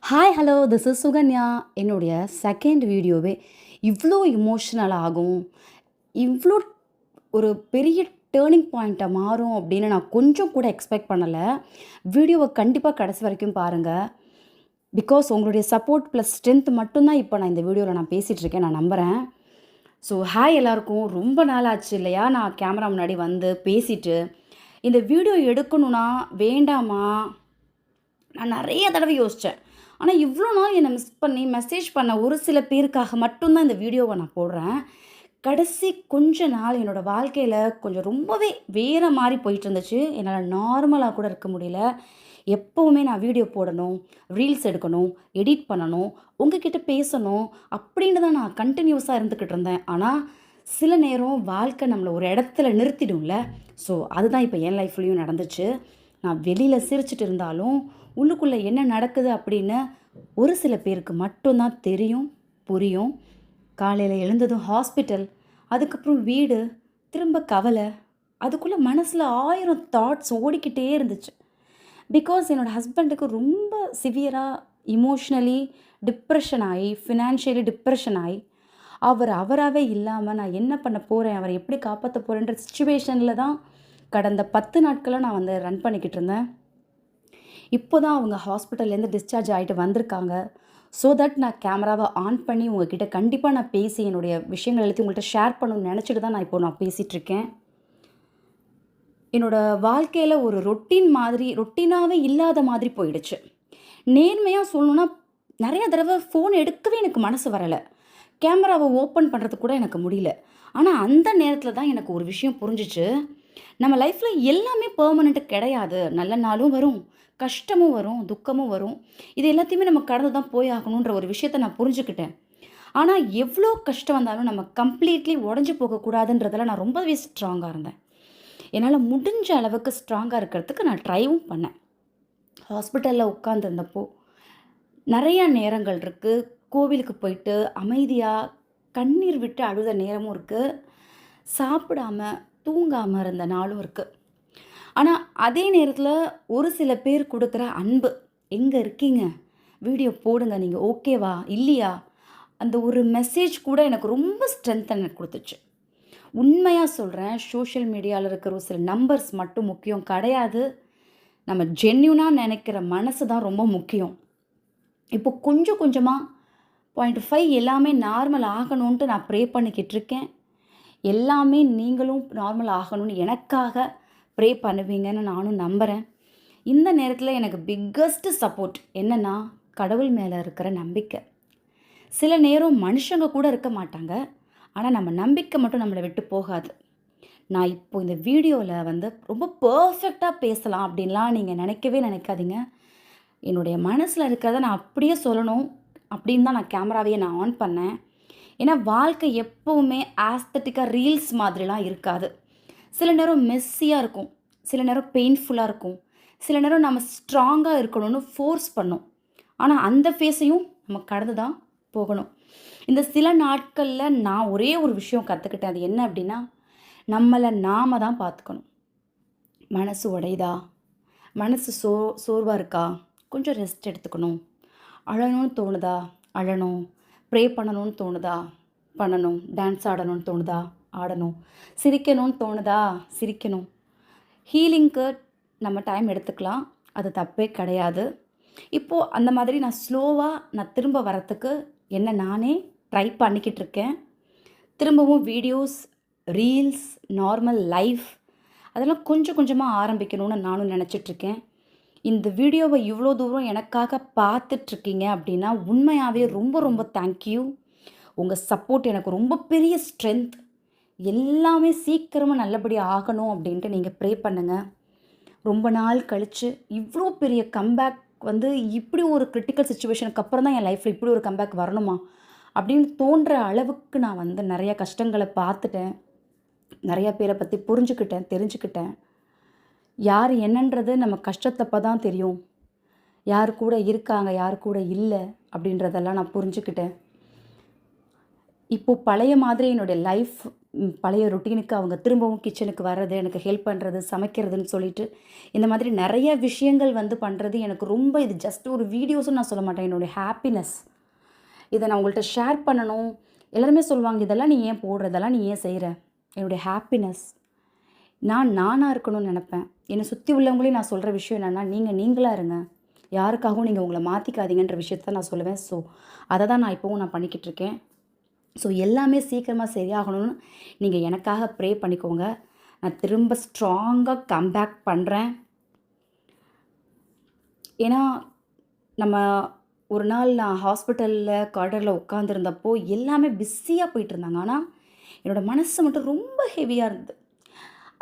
Hi hello this is Sukanya. என்னுடைய second வீடியோவே இவ்வளோ இமோஷ்னல் ஆகும், இவ்வளோ ஒரு பெரிய டேர்னிங் பாயிண்ட்டை மாறும் அப்படின்னு நான் கொஞ்சம் கூட எக்ஸ்பெக்ட் பண்ணலை. வீடியோவை கண்டிப்பாக கடைசி வரைக்கும் பாருங்கள். பிகாஸ் உங்களுடைய சப்போர்ட் ப்ளஸ் ஸ்ட்ரென்த் மட்டும்தான் இப்போ நான் இந்த வீடியோவில் நான் பேசிகிட்டு இருக்கேன், நான் நம்புகிறேன். ஸோ ஹாய் எல்லாருக்கும். ரொம்ப நாள் ஆச்சு இல்லையா நான் கேமரா முன்னாடி வந்து பேசிட்டு. இந்த வீடியோ எடுக்கணும்னா வேண்டாமா, நான் நிறைய தடவை யோசித்தேன். ஆனால் இவ்வளோ நாள் என்னை மிஸ் பண்ணி மெசேஜ் பண்ண ஒரு சில பேருக்காக மட்டும்தான் இந்த வீடியோவை நான் போடுறேன். கடைசி கொஞ்ச நாள் என்னோடய வாழ்க்கையில் கொஞ்சம் ரொம்பவே வேறு மாதிரி போயிட்டு இருந்துச்சு. என்னால் நார்மலாக கூட இருக்க முடியல. எப்போவுமே நான் வீடியோ போடணும், ரீல்ஸ் எடுக்கணும், எடிட் பண்ணணும், உங்ககிட்ட பேசணும் அப்படின்னு தான் நான் கண்டினியூஸாக இருந்துக்கிட்டு இருந்தேன். ஆனால் சில நேரம் வாழ்க்கை நம்மளை ஒரு இடத்துல நிறுத்திடும்ல. ஸோ அதுதான் இப்போ என் லைஃப்லேயும் நடந்துச்சு. நான் வெளியில் சிரிச்சிட்டு இருந்தாலும் உள்ளுக்குள்ளே என்ன நடக்குது அப்படின்னு ஒரு சில பேருக்கு மட்டும்தான் தெரியும், புரியும். காலையில் எழுந்ததும் ஹாஸ்பிட்டல், அதுக்கப்புறம் வீடு, திரும்ப கவலை, அதுக்குள்ளே மனசில் 1000 தாட்ஸ் ஓடிக்கிட்டே இருந்துச்சு. பிகாஸ் என்னோடய ஹஸ்பண்டுக்கு ரொம்ப சிவியராக இமோஷ்னலி டிப்ரெஷன் ஆகி, ஃபினான்ஷியலி டிப்ரெஷன் ஆகி, அவராகவே இல்லாமல் நான் என்ன பண்ண போகிறேன், அவரை எப்படி காப்பாற்ற போகிறேன்ற சுச்சுவேஷனில் தான் கடந்த 10 நாட்களாக நான் வந்து ரன் பண்ணிக்கிட்டு இருந்தேன். இப்போ தான் அவங்க ஹாஸ்பிட்டல்லேருந்து டிஸ்சார்ஜ் ஆகிட்டு வந்திருக்காங்க. ஸோ தட் நான் கேமராவை ஆன் பண்ணி உங்ககிட்ட கண்டிப்பாக நான் பேசி என்னுடைய விஷயங்கள் எல்லாத்தையும் உங்கள்கிட்ட ஷேர் பண்ணணும்னு நினச்சிட்டு தான் நான் பேசிகிட்ருக்கேன். என்னோடய வாழ்க்கையில் ஒரு ரொட்டீனாகவே இல்லாத மாதிரி போயிடுச்சு. நேர்மையாக சொல்லணுன்னா நிறைய தடவை ஃபோன் எடுக்கவே எனக்கு மனசு வரலை. கேமராவை ஓப்பன் பண்ணுறது கூட எனக்கு முடியல. ஆனால் அந்த நேரத்தில் தான் எனக்கு ஒரு விஷயம் புரிஞ்சிச்சு. நம்ம லைஃப்பில் எல்லாமே பெர்மனெண்ட்டு கிடையாது. நல்ல நாளும் வரும், கஷ்டமும் வரும், துக்கமும் வரும். இது எல்லாத்தையுமே நம்ம கடந்து தான் போய் ஆகணுன்ற ஒரு விஷயத்தை நான் புரிஞ்சுக்கிட்டேன். ஆனால் எவ்வளோ கஷ்டம் வந்தாலும் நம்ம கம்ப்ளீட்லி உடஞ்சி போகக்கூடாதுன்றதில் நான் ரொம்பவே ஸ்ட்ராங்காக இருந்தேன். என்னால் முடிஞ்ச அளவுக்கு ஸ்ட்ராங்காக இருக்கிறதுக்கு நான் ட்ரைவும் பண்ணேன். ஹாஸ்பிட்டலில் உட்காந்துருந்தப்போ நிறைய நேரங்கள் இருக்குது. கோவிலுக்கு போயிட்டு அமைதியாக கண்ணீர் விட்டு அழுத நேரமும் இருக்குது. சாப்பிடாம தூங்காமல் இருந்த நாளும் இருக்குது. ஆனால் அதே நேரத்தில் ஒரு சில பேர் கொடுக்குற அன்பு, எங்கே இருக்கீங்க, வீடியோ போடுங்க, நீங்கள் ஓகேவா இல்லையா, அந்த ஒரு மெசேஜ் கூட எனக்கு ரொம்ப ஸ்ட்ரென்த் எனக்கு கொடுத்துச்சு. உண்மையாக சொல்கிறேன், சோஷியல் மீடியாவில் இருக்கிற ஒரு சில நம்பர்ஸ் மட்டும் முக்கியம் கிடையாது. நம்ம ஜென்யூனாக நினைக்கிற மனசு தான் ரொம்ப முக்கியம். இப்போ கொஞ்சம் கொஞ்சமாக 0.5 எல்லாமே நார்மல் ஆகணுன்ட்டு நான் ப்ரே பண்ணிக்கிட்டு இருக்கேன். எல்லாமே நீங்களும் நார்மல் ஆகணும்னு எனக்காக ப்ரே பண்ணுவீங்கன்னு நானும் நம்புகிறேன். இந்த நேரத்தில் எனக்கு பிக்கஸ்ட் சப்போர்ட் என்னென்னா கடவுள் மேலே இருக்கிற நம்பிக்கை. சில நேரம் மனுஷங்க கூட இருக்க மாட்டாங்க, ஆனால் நம்ம நம்பிக்கை மட்டும் நம்மளை விட்டு போகாது. நான் இப்போ இந்த வீடியோவில் வந்து ரொம்ப பர்ஃபெக்டாக பேசலாம் அப்படின்லாம் நீங்கள் நினைக்காதீங்க. என்னுடைய மனசில் இருக்கிறத நான் அப்படியே சொல்லணும் அப்படின்னு தான் நான் கேமராவையே நான் ஆன் பண்ணேன். ஏன்னா வாழ்க்கை எப்போவுமே ஆஸ்தட்டிக்காக ரீல்ஸ் மாதிரிலாம் இருக்காது. சில நேரம் மெஸ்ஸியாக இருக்கும், சில நேரம் பெயின்ஃபுல்லாக இருக்கும், சில நேரம் நம்ம ஸ்ட்ராங்காக இருக்கணும்னு ஃபோர்ஸ் பண்ணும். ஆனால் அந்த ஃபேஸையும் நம்ம கடந்து தான் போகணும். இந்த சில நாட்களில் நான் ஒரே ஒரு விஷயம் கற்றுக்கிட்டேன். அது என்ன அப்படின்னா, நம்மளை நாம தான் பார்த்துக்கணும். மனசு உடையுதா, மனசு சோர்வாக இருக்கா, கொஞ்சம் ரெஸ்ட் எடுத்துக்கணும். அழணும்னு தோணுதா அழணும், ப்ரே பண்ணணும்னு தோணுதா பண்ணணும், டான்ஸ் ஆடணும்னு தோணுதா ஆடணும், சிரிக்கணும்னு தோணுதா சிரிக்கணும். ஹீலிங்க்கு நம்ம டைம் எடுத்துக்கலாம், அது தப்பே கிடையாது. இப்போது அந்த மாதிரி நான் திரும்ப வரத்துக்கு நானே ட்ரை பண்ணிக்கிட்டு இருக்கேன். திரும்பவும் வீடியோஸ், ரீல்ஸ், நார்மல் லைஃப் அதெல்லாம் கொஞ்சம் கொஞ்சமாக ஆரம்பிக்கணும்னு நானும் நினச்சிட்ருக்கேன். இந்த வீடியோவை இவ்வளோ தூரம் எனக்காக பார்த்துட்ருக்கீங்க அப்படின்னா உண்மையாகவே ரொம்ப ரொம்ப தேங்க்யூ. உங்கள் சப்போர்ட் எனக்கு ரொம்ப பெரிய ஸ்ட்ரென்த். எல்லாமே சீக்கிரமாக நல்லபடியாக ஆகணும் அப்படின்ட்டு நீங்கள் ப்ரே பண்ணுங்கள். ரொம்ப நாள் கழித்து இவ்வளோ பெரிய கம்பேக் வந்து இப்படி ஒரு கிரிட்டிக்கல் சுச்சுவேஷனுக்கு அப்புறம் தான் என் லைஃப்பில் இப்படி ஒரு கம்பேக் வரணுமா அப்படின்னு தோன்ற அளவுக்கு நான் வந்து நிறைய கஷ்டங்களை பார்த்துட்டேன். நிறைய பேரை பற்றி புரிஞ்சுக்கிட்டேன், தெரிஞ்சுக்கிட்டேன். யார் என்னன்றது நம்ம கஷ்டத்தப்போ தான் தெரியும். யார் கூட இருக்காங்க, யார் கூட இல்லை அப்படின்றதெல்லாம் நான் புரிஞ்சுக்கிட்டேன். இப்போது பழைய மாதிரி என்னுடைய லைஃப் பழைய ரொட்டீனுக்கு அவங்க திரும்பவும் கிச்சனுக்கு வர்றது, எனக்கு ஹெல்ப் பண்ணுறது, சமைக்கிறதுன்னு சொல்லிட்டு, இந்த மாதிரி நிறைய விஷயங்கள் வந்து பண்ணுறது எனக்கு ரொம்ப இது ஜஸ்ட் ஒரு வீடியோஸ்ன்னு நான் சொல்ல மாட்டேன். என்னுடைய ஹாப்பினஸ். இதை நான் உங்கள்கிட்ட ஷேர் பண்ணணும். எல்லாருமே சொல்லுவாங்க, இதெல்லாம் நீ ஏன் போடுற? இதெல்லாம் நீ ஏன் செய்கிற? என்னுடைய ஹாப்பினஸ். நான் நானாக இருக்கணும்னு நினப்பேன். என்னை சுற்றி உள்ளவங்களையும் நான் சொல்கிற விஷயம் என்னென்னா, நீங்கள் நீங்களாக இருங்க. யாருக்காகவும் நீங்கள் உங்களை மாற்றிக்காதீங்கன்ற விஷயத்த தான் நான் சொல்லுவேன். ஸோ அதை தான் நான் இப்போவும் நான் பண்ணிக்கிட்டு இருக்கேன். ஸோ எல்லாமே சீக்கிரமாக சரியாகணும்னு நீங்கள் எனக்காக ப்ரே பண்ணிக்கோங்க. நான் திரும்ப ஸ்ட்ராங்காக கம்பேக் பண்ணுறேன். ஏன்னா நம்ம ஒரு நாள் நான் ஹாஸ்பிட்டலில் கார்டரில் உட்காந்துருந்தப்போ எல்லாமே பிஸியாக போயிட்டுருந்தாங்க. ஆனால் என்னோடய மனசு மட்டும் ரொம்ப ஹெவியாக இருந்தது.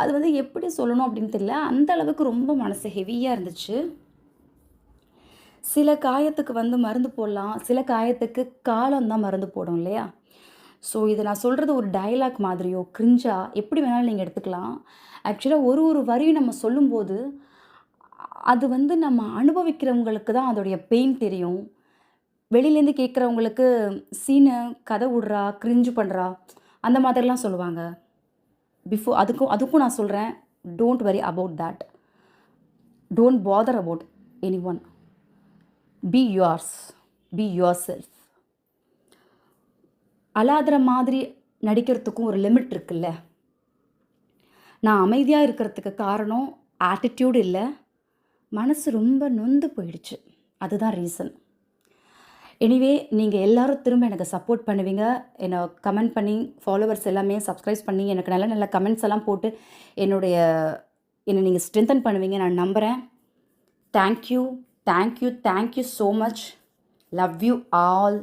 அது வந்து எப்படி சொல்லணும் அப்படின்னு தெரியல. அந்த அளவுக்கு ரொம்ப மனசு ஹெவியாக இருந்துச்சு. சில காயத்துக்கு வந்து மருந்து போடலாம், சில காயத்துக்கு காலம்தான் மருந்து போடும் இல்லையா? ஸோ இதை நான் சொல்கிறது ஒரு டயலாக் மாதிரியோ கிரிஞ்சா எப்படி வேணாலும் நீங்கள் எடுத்துக்கலாம். ஆக்சுவலாக ஒரு வரியும் நம்ம சொல்லும்போது அது வந்து நம்ம அனுபவிக்கிறவங்களுக்கு தான் அதோடைய பெயின் தெரியும். வெளியிலேருந்து கேட்குறவங்களுக்கு சீனு, கதை விடுறா, கிரிஞ்சு பண்ணுறா, அந்த மாதிரிலாம் சொல்லுவாங்க. அதுக்கும் நான் சொல்கிறேன், don't worry about that. Don't bother about anyone. Be yours, be yourself. அழாதுற மாதிரி நடிக்கிறதுக்கும் ஒரு லிமிட் இருக்குல்ல. நான் அமைதியாக இருக்கிறதுக்கு காரணம் ஆட்டிடியூட் இல்லை, மனசு ரொம்ப நொந்து போயிடுச்சு. அதுதான் ரீசன். எனிவே நீங்கள் எல்லோரும் திரும்ப எனக்கு சப்போர்ட் பண்ணுவீங்க. என்னை கமெண்ட் பண்ணி, ஃபாலோவர்ஸ் எல்லாமே சப்ஸ்கிரைப் பண்ணி, எனக்கு நல்ல நல்ல கமெண்ட்ஸ் எல்லாம் போட்டு என்னை நீங்கள் ஸ்ட்ரென்தன் பண்ணுவீங்க நான் நம்புகிறேன். Thank you, thank you, thank you so much. Love you all.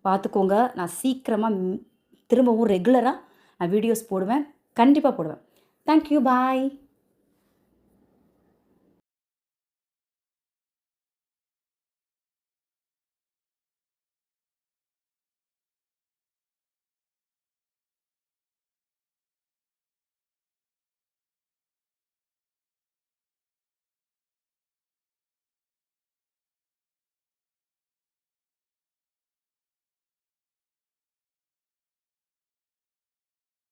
பார்த்துக்கோங்க, நான் சீக்கிரமாக திரும்பவும் ரெகுலராக நான் வீடியோஸ் போடுவேன், கண்டிப்பாக போடுவேன். தேங்க்யூ, பாய்.